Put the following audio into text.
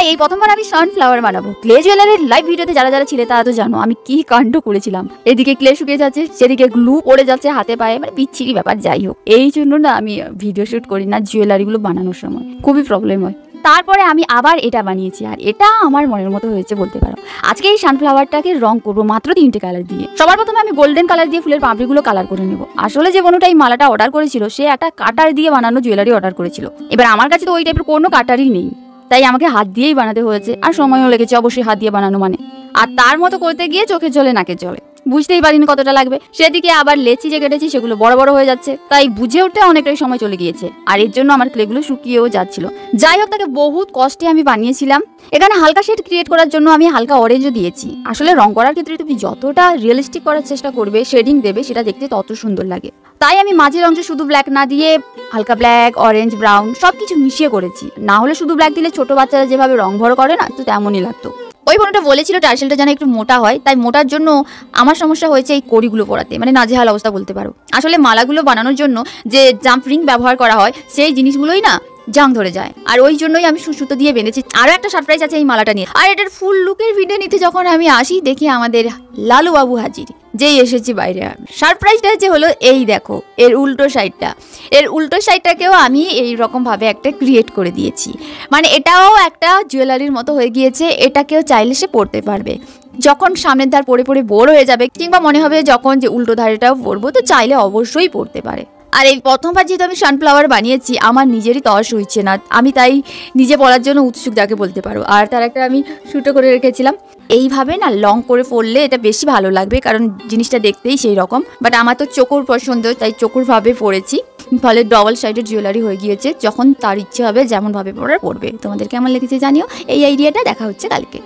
ভাই এই প্রথমবার আমি সানফ্লাওয়ার বানাবো। ক্লে জুয়েলারির লাইভ ভিডিওতে যারা যারা ছিলে তারা তো জানো আমি কি কাণ্ড করেছিলাম। এদিকে ক্লে শুকিয়ে যাচ্ছে, সেদিকে গ্লু পড়ে যাচ্ছে হাতে পায়ে, মানে বিচ্ছিরি ব্যাপার। যাই হোক, এই জন্য না আমি ভিডিও শুট করি না জুয়েলারিগুলো বানানোর সময়, খুবই প্রবলেম হয়। তারপরে আমি আবার এটা বানিয়েছি, আর এটা আমার মনের মতো হয়েছে বলতে পারো। আজকে এই সানফ্লাওয়ারটাকে রং করবো মাত্র 3টে কালার দিয়ে। সবার প্রথমে আমি গোল্ডেন কালার দিয়ে ফুলের পাপড়িগুলো কালার করে নেব। আসলে যে বোনটা এই মালাটা অর্ডার করেছিল সে একটা কাটার দিয়ে বানানো জুয়েলারি অর্ডার করেছিল। এবার আমার কাছে তো ওই টাইপের কোনো কাটারই নেই, তাই আমাকে হাত দিয়েই বানাতে হয়েছে, আর সময়ও লেগেছে অবশ্যই হাত দিয়ে বানানো মানে। আর তার মতো করতে গিয়ে চোখে জলে নাকে জলে, বুঝতেই পারিনি কতটা লাগবে। সেদিকে আবার লেচি যে কেটেছি সেগুলো বড় বড় হয়ে যাচ্ছে, তাই বুঝে উঠতে অনেকটাই সময় চলে গিয়েছে। আর এর জন্য আমার ক্লেগুলো শুকিয়েও যাচ্ছিল। যাই হোক, তাকে বহুত কষ্টে আমি বানিয়েছিলাম। এখানে হালকা শেড ক্রিয়েট করার জন্য আমি হালকা অরেঞ্জও দিয়েছি। আসলে রং করার ক্ষেত্রে তুমি যতটা রিয়েলিস্টিক করার চেষ্টা করবে, শেডিং দেবে, সেটা দেখতে তত সুন্দর লাগে। তাই আমি মাঝের অংশে শুধু ব্ল্যাক না দিয়ে হালকা ব্ল্যাক, অরেঞ্জ, ব্রাউন সবকিছু মিশিয়ে করেছি। না হলে শুধু ব্ল্যাক দিলে ছোট বাচ্চারা যেভাবে রং ভর করে না, তো তেমনই লাগতো। ওই বোনটা বলেছিল টার্সেলটা যেন একটু মোটা হয়, তাই মোটার জন্য আমার সমস্যা হয়েছে এই কড়িগুলো পরাতে, মানে নাজেহাল অবস্থা বলতে পারো। আসলে মালাগুলো বানানোর জন্য যে জাম্প রিং ব্যবহার করা হয় সেই জিনিসগুলোই না জাং ধরে যায়, আর ওই জন্যই আমি সুতো দিয়ে বেঁধেছি। আরও একটা সারপ্রাইজ আছে এই মালাটা নিয়ে। আর এটার ফুল লুকের ভিডিও নিতে যখন আমি আসি, দেখি আমাদের লালু বাবু হাজির, যেই এসেছি বাইরে। সারপ্রাইজটা হচ্ছে হলো এই দেখো, এর উল্টো সাইডটাকেও আমি এই রকম ভাবে একটা ক্রিয়েট করে দিয়েছি। মানে এটাও একটা জুয়েলারির মতো হয়ে গিয়েছে, এটাকেও চাইলে সে পরতে পারবে। যখন সামনের ধার পরে পরে বোর হয়ে যাবে, কিংবা মনে হবে যখন যে উল্টো ধারেটাও পরবো, তো চাইলে অবশ্যই পরতে পারে। আর এই প্রথমবার যেহেতু আমি সানফ্লাওয়ার বানিয়েছি, আমার নিজেরই তস হচ্ছে না, আমি তাই নিজে পড়ার জন্য উৎসুক যাকে বলতে পারো। আর তার একটা আমি শুটও করে রেখেছিলাম। এইভাবে না লং করে পরলে এটা বেশি ভালো লাগবে, কারণ জিনিসটা দেখতেই সেই রকম। বাট আমার তো চোখর পছন্দ, তাই চোখরভাবে পরেছি, ফলে ডবল সাইডের জুয়েলারি হয়ে গিয়েছে। যখন তার ইচ্ছে হবে যেমনভাবে পড়বে। তোমাদের কেমন লেগেছে জানিও। এই আইডিয়াটা দেখা হচ্ছে কালকে।